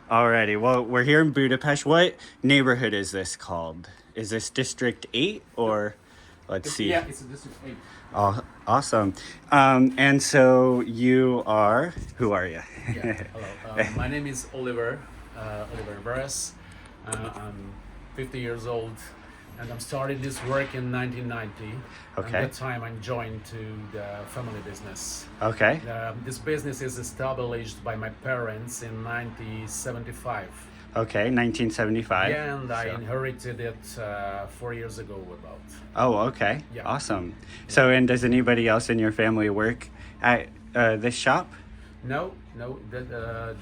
Alrighty, well, we're here in Budapest. What neighborhood is this called? Is this District 8 or let's see? Yeah, it's a District 8. Oh, awesome. And so you are, who are you? Yeah, hello. My name is Oliver Baross. I'm 50 years old and I'm started this work in 1990. Okay. At that time I joined to the family business. Okay. This business is established by my parents in 1975. Okay, 1975. Yeah, and I inherited it 4 years ago about. Oh, okay. Yeah. Awesome. So, and does anybody else in your family work at this shop? No, that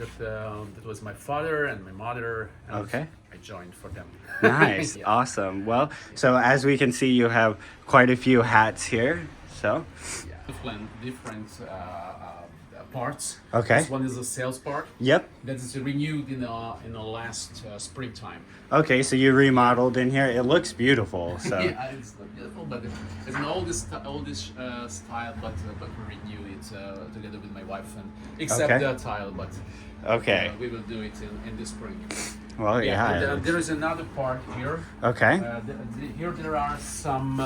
was my father and my mother. And Okay. I joined for them. Nice. Yeah. Awesome. Well, so as we can see, you have quite a few hats here. So, Yeah. Different parts. Okay. This one is a sales part. yep. That is renewed in the last springtime. Okay, so you remodeled in here. It looks beautiful. So, Yeah, it's not beautiful, but it's an oldish style, but we renew it together with my wife, and except Okay. the tile, but okay. we will do it in the spring. Well, yeah. And, there is another part here. Okay. Here there are some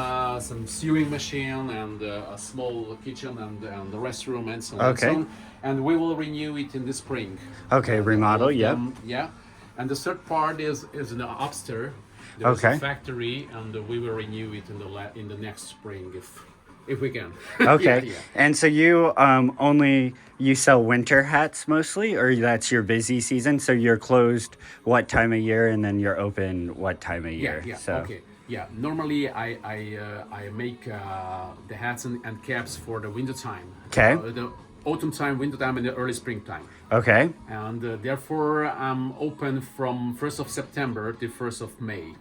sewing machine and a small kitchen and the restroom and so on. Okay. And so on. And we will renew it in the spring. Okay, remodel, yep. Yeah. And the third part is an upstairs. There's Okay. a factory, and we will renew it in the next spring if we can. Okay. Yeah. And so you you sell winter hats mostly, or that's your busy season? So you're closed what time of year, and then you're open what time of year? Yeah. So, Okay. Yeah. Normally, I make the hats and caps for the winter time. Okay. The autumn time, winter time, and the early springtime. Okay. And therefore, I'm open from 1st of September to 1st of May.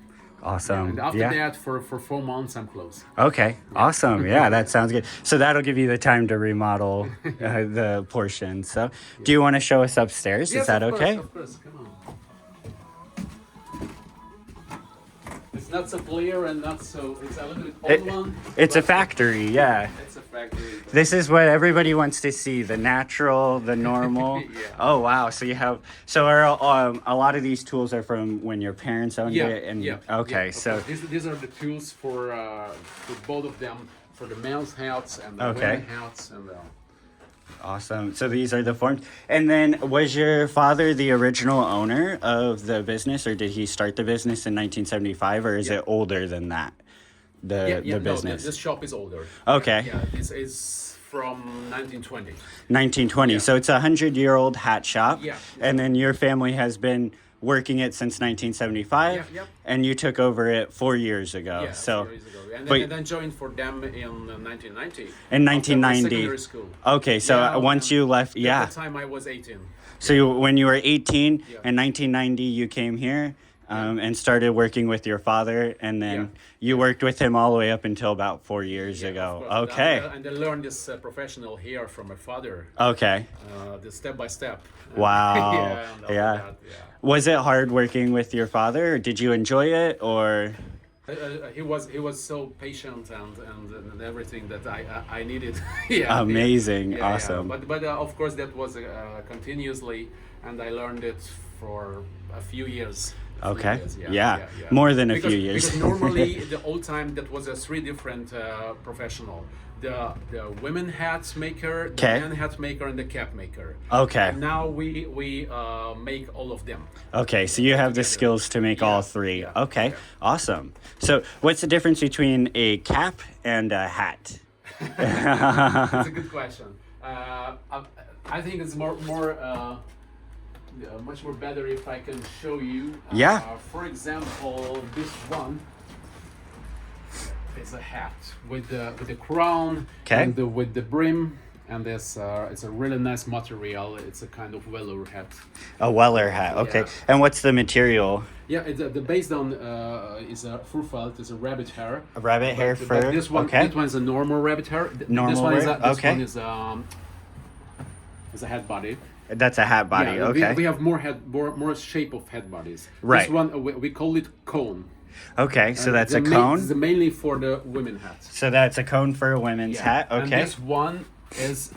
Awesome. And after yeah. that, for 4 months, I'm closed. Okay. Awesome. Yeah, that sounds good. So that'll give you the time to remodel the portion. So, do you want to show us upstairs? Yes, Is that of course, okay? Of course, come on. It's not so clear and not so. It's a little bit old one. It's a but factory. Yeah. It's a factory. This is what everybody wants to see, the natural, the normal. Yeah. Oh, wow. So you have, so are a lot of these tools are from when your parents owned Yeah. it? And, Yeah. Okay. Yeah, So, these are the tools for both of them, for the male's hats and the Okay. women's hats and. awesome. So these are the forms. And then was your father the original owner of the business, or did he start the business in 1975, or is Yeah. it older than that? The No, business. this shop is older. Okay. Yeah, this is from 1920. 1920. Yeah. So it's a 100-year-old hat shop. Yeah. And then your family has been working it since 1975. Yeah, yeah. And you took over it 4 years ago. Yeah, So 4 years ago. but- And then joined for them in 1990. in After 1990. secondary school. Okay, so Yeah, once you left, At yeah. the time I was 18. So when you were 18 Yeah. in 1990, you came here and started working with your father, and then Yeah. you worked with him all the way up until about 4 years Yeah, ago. of course. Okay. And I learned this professional here from my father, Okay. the step by step. Wow. Yeah. and all Yeah. that, yeah. Was it hard working with your father, or did you enjoy it, or? He was so patient and everything that I needed. Yeah. Amazing. Yeah, Awesome. Yeah. But of course that was continuously, and I learned it for a few years. A few Okay. years, Yeah. More than a few years. Because normally the old time that was a 3 different professional. The women hat maker, the Okay. man hat maker, and the cap maker. Okay. And now we make all of them. Okay, so you have the skills to make all Yeah, 3. yeah, Okay, yeah. awesome. So what's the difference between a cap and a hat? That's a good question. I think it's much more better if I can show you. Yeah. For example, this one is a hat with the crown Okay. and with the brim, and this it's a really nice material. It's a kind of velour hat. A Weller hat. Okay. Yeah. And what's the material? Yeah, the base down is a fur felt, is a rabbit hair. A rabbit hair But fur. this one, Okay. this one is a normal rabbit hair. Normal this one is hair? this Okay. one is a head body. That's a hat body. Yeah, Okay. we have more shape of head bodies. Right. This one we call it cone. Okay, so that's a This cone. is mainly for the women hats. So that's a cone for a women's hat. And Okay. this one is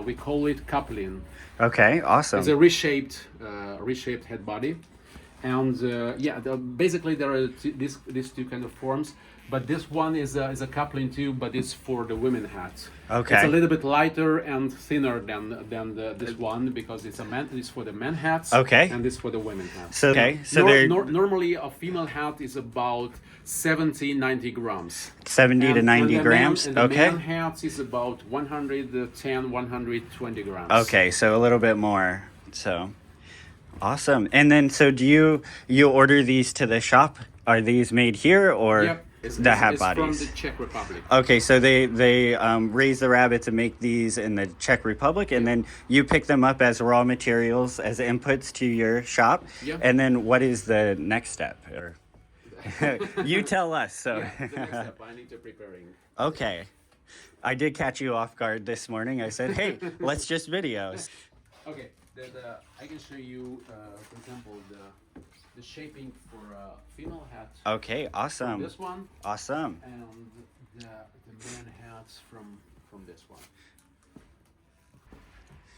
we call it Kaplan. Okay, It's a awesome. reshaped head body, and basically there are these two kind of forms. But this one is a Kaplan too, but it's for the women hat. Okay. It's a little bit lighter and thinner than this one because it's for the men hats. Okay. And this for the women hats. So okay, so they're Normally a female hat is about 70-90 grams. 70 to 90 the grams. And the Okay. man hats is about 110-120 grams. Okay, so a little bit more. So awesome. And then so do you order these to the shop? Are these made here or Yep. the hat it's bodies? from the Czech Republic. Okay, so they raise the rabbits and make these in the Czech Republic, and then you pick them up as raw materials as inputs to your shop. Yeah. And then what is the next step? Or you tell us. So The next step, I need to preparing. okay, I did catch you off guard this morning. I said, hey, let's just video. Okay, I can show you, for example, the shaping for a female hat. Okay, awesome. This one Awesome. and the man hats from this one.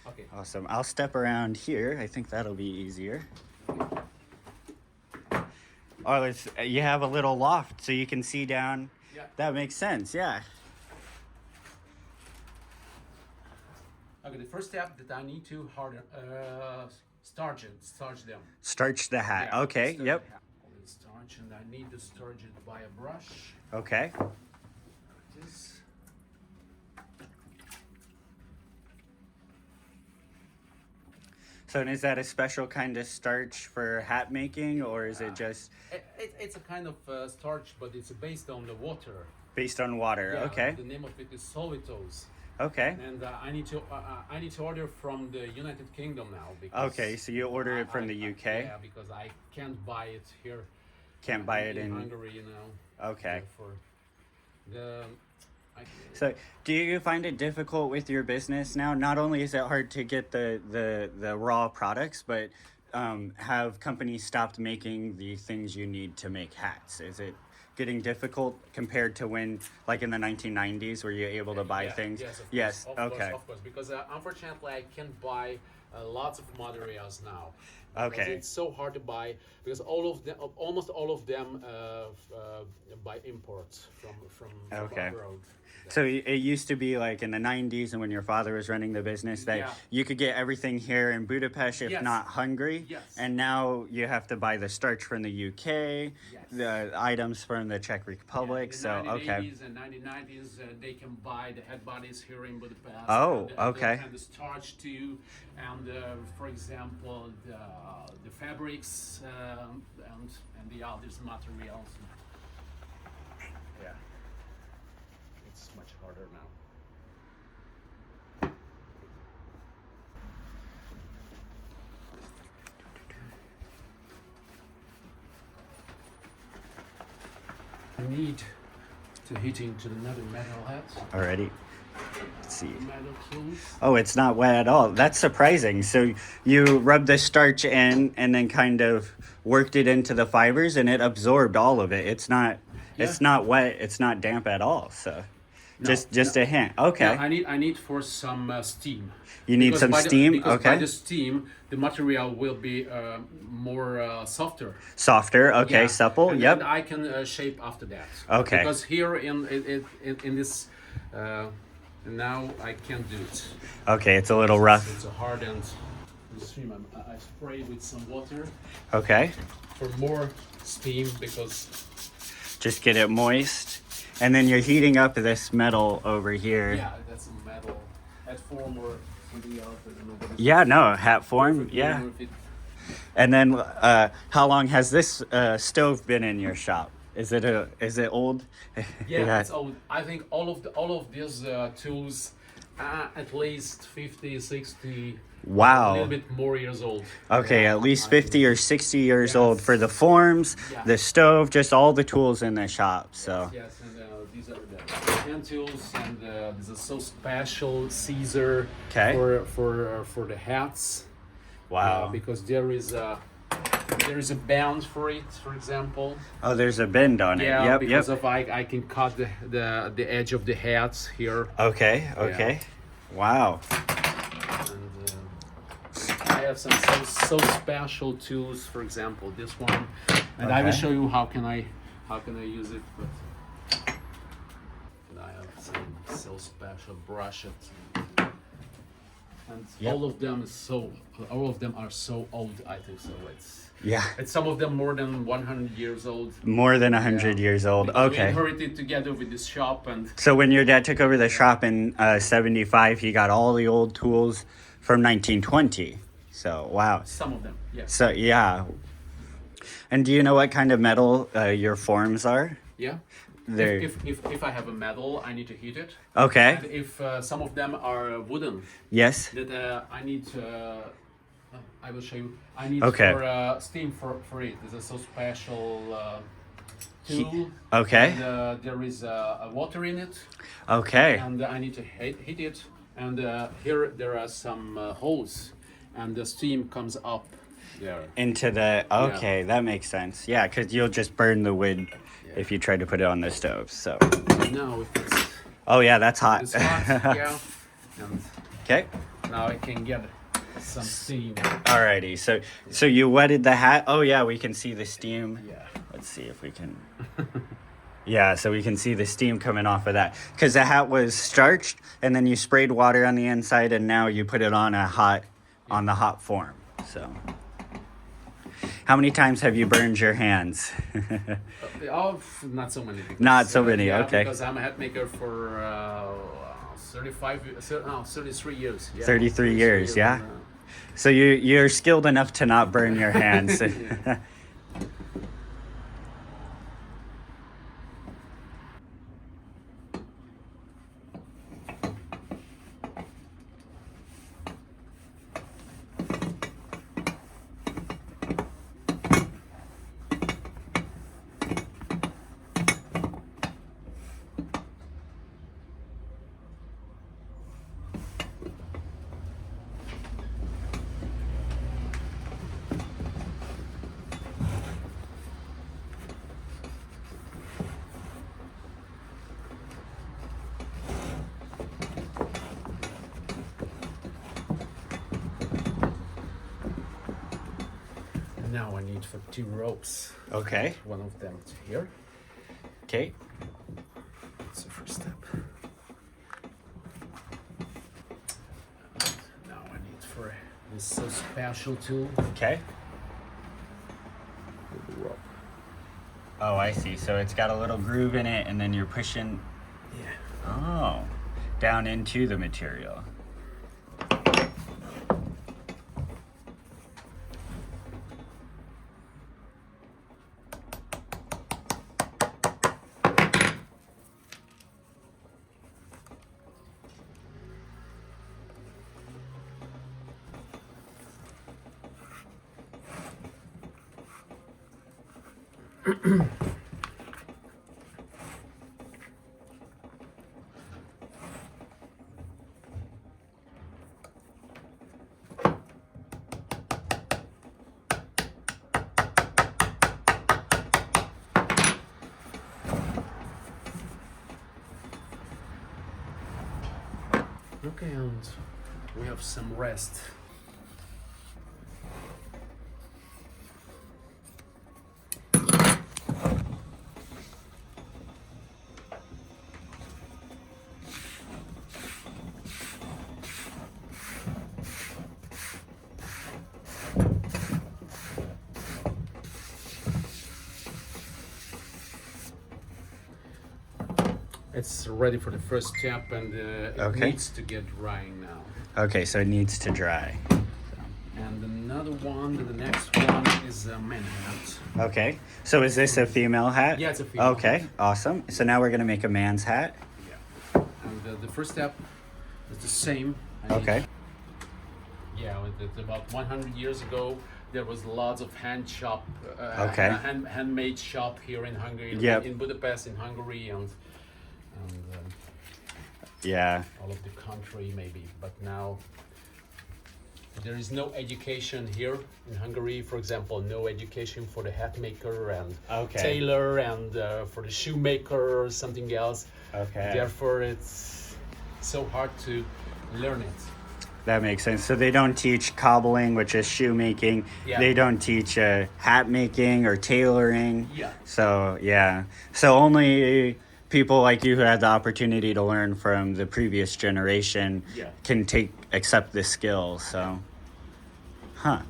Okay. Awesome. I'll step around here. I think that'll be easier. Oh, you have a little loft so you can see down. Yeah. That makes sense. Yeah. Okay. The first step that I need to starch them. Starch the hat. Yeah, Okay. starch Yep. the hat. Starch, and I need to starch it by a brush. Okay. Like this. So is that a special kind of starch for hat making, or is it just It's a kind of starch, but it's based on the water. based on water? Yeah, Okay. The name of it is solitose. Okay. And I need to order from the United Kingdom now because Okay. So you order it from the UK. Yeah, because I can't buy it here. Can't buy it in. Hungary, you know. Okay. For the. So, do you find it difficult with your business now? Not only is it hard to get the raw products, but have companies stopped making the things you need to make hats? Is it getting difficult compared to when, like in the 1990s, were you able to buy things? Yes, of Okay. course, of course. Because unfortunately, I can't buy lots of materials now. Because Okay. it's so hard to buy because almost all of them buy imports from Okay. abroad. So it used to be like in the 90s and when your father was running the business that Yeah. you could get everything here in Budapest, if Yes. not Hungary. Yes. And now you have to buy the starch from the UK, Yes. the items from the Czech Republic. In the So, okay. 1980s and 1990s, they can buy the head bodies here in Budapest. Oh, and okay. And the starch too, and for example, the fabrics and the others materials. Yeah, it's much harder now. I need to heating to another metal hat. Already. Let's see. Metal tools. Oh, it's not wet at all. That's surprising. So you rubbed the starch in and then kind of worked it into the fibers and it absorbed all of it. It's not wet, it's not damp at all. So just a hint. Okay. Yeah, I need for some steam. You need Because some by the- steam? because Okay. by the steam, the material will be more softer. Softer, okay, Yeah. supple. And Yep. then I can shape after that. Okay. Because here in this now I can't do it. Okay, it's a little rough. It's a hard and the stream. I spray with some water Okay. for more steam because Just get it moist. And then you're heating up this metal over here. yeah, that's a metal head form or something else. I don't know what it's Yeah, no, hat form. called. Yeah. If it- And then how long has this stove been in your shop? Is it old? Yeah, it's old. I think all of these tools at least 50, 60, Wow. a little bit more years old. Okay, Yeah, at least I 50 or 60 years old Yes. for the forms, Yeah. the stove, just all the tools in the shop. So, Yes, and these are the hand tools, and this is so special Caesar Okay. for the hats. wow. Because there is there is a band for it, for example. Oh, there's a bend on it. Yeah, Yep, because yep. of I can cut the edge of the hats here. Okay, okay. Wow. And I have some so special tools, for example, this one, and I will Okay. show you how can I use it. But and I have some so special brushes, and Yep. all of them are so old. I think so. Yeah. It's some of them more than 100 years old. More than 100 Yeah. years old. Because we Okay. inherited together with this shop, and So when your dad took over the shop in 75, he got all the old tools from 1920. So, wow. some of them, yes. So, yeah. And do you know what kind of metal your forms are? Yeah. They're If I have a metal, I need to heat it. okay. And if some of them are wooden, Yes. that I need to. I will show you. I need Okay. for steam for it. There's a so special tool. Okay. And, there is a water in it, Okay. and I need to heat it. And here there are some holes, and the steam comes up there. Into the okay, that makes sense. Yeah, because you'll just burn the wood if you try to put it on the stove. So. Now if it's Oh yeah, that's hot. it's hot, yeah. And Okay. now I can get some steam. Alrighty. So you wetted the hat. Oh yeah, we can see the steam. Yeah. Let's see if we can. Yeah, so we can see the steam coming off of that because the hat was starched, and then you sprayed water on the inside, and now you put it on on the hot form. So, how many times have you burned your hands? Oh, not so many. Because, Not so many, yeah, okay. Because I'm a hat maker for 33 years. Yeah, 33 years, yeah. and, So you're skilled enough to not burn your hands. Yeah. Now I need for 2 ropes. Okay. One of them is here. Okay. That's the first step. Now I need for this so special tool. Okay. With the rope. Oh, I see. So it's got a little groove in it, and then you're pushing. Yeah. Oh, down into the material. Okay, and we have some rest. It's ready for the first step, and it Okay. needs to get drying now. Okay, so it needs to dry. And another one, the next one is a man hat. Okay, so is this a female hat? Yeah, it's a female Okay, hat. awesome. So now we're gonna make a man's hat. Yeah. And the first step is the same. I mean, Okay. Yeah, about 100 years ago, there was lots of Okay. handmade shop here in Hungary, Yep. in Budapest, in Hungary, and Yeah. all of the country maybe. But now There is no education here in Hungary, for example, no education for the hat maker and Okay. tailor and for the shoemaker or something else. Okay. Therefore, it's so hard to learn it. That makes sense. So they don't teach cobbling, which is shoemaking. Yeah. They don't teach hat making or tailoring. Yeah. So yeah. So only people like you who had the opportunity to learn from the previous generation Yeah. can accept this skill. So, huh.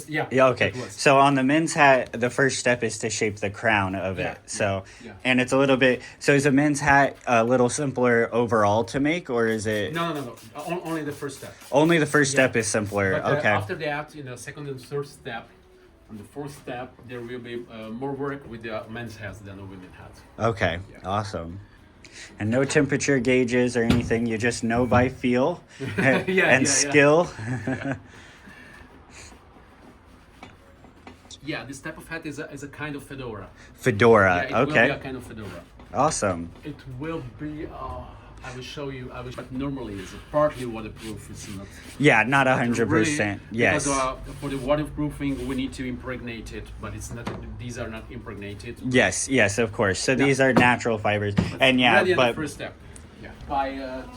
Yeah. Yeah, okay. it was. So on the men's hat, the first step is to shape the crown of Yeah, it. So, yeah. and it's a little bit, so is a men's hat a little simpler overall to make, or is it No. Only the first step. only the first Yeah. step is simpler? But Okay. after that, second and third step, on the fourth step, there will be more work with the men's hats than the women's hats. Okay. Yeah. Awesome. And no temperature gauges or anything. You just know by feel and yeah. skill. Yeah, this type of hat is a kind of fedora. Fedora. Yeah, it will be Okay. a kind of fedora. Awesome. It will be. I will show you. But normally it's partly waterproof. It's not. Yeah, not really- 100%. Yes. Because for the waterproofing, we need to impregnate it, but it's not. These are not impregnated. Yes, of course. So these are natural fibers. And yeah, Ready at but the first step. Yeah. By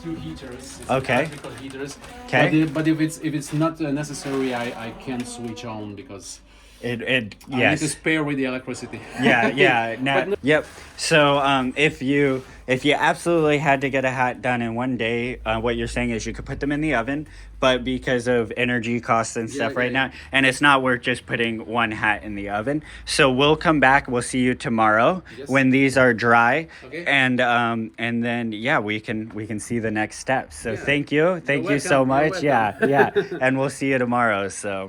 two heaters. It's Okay. Electrical heaters. Okay. But if it's not necessary, I can switch on because it I need to yes. spare with the electricity. Yeah. But Yep. So if you absolutely had to get a hat done in one day, what you're saying is you could put them in the oven, but because of energy costs and stuff Yeah, right yeah. now, and it's not worth just putting one hat in the oven. So we'll come back. We'll see you tomorrow Yes. when these are dry, Okay. and then we can see the next steps. So Yeah. thank you so welcome, you're much. welcome. Yeah, and we'll see you tomorrow. So.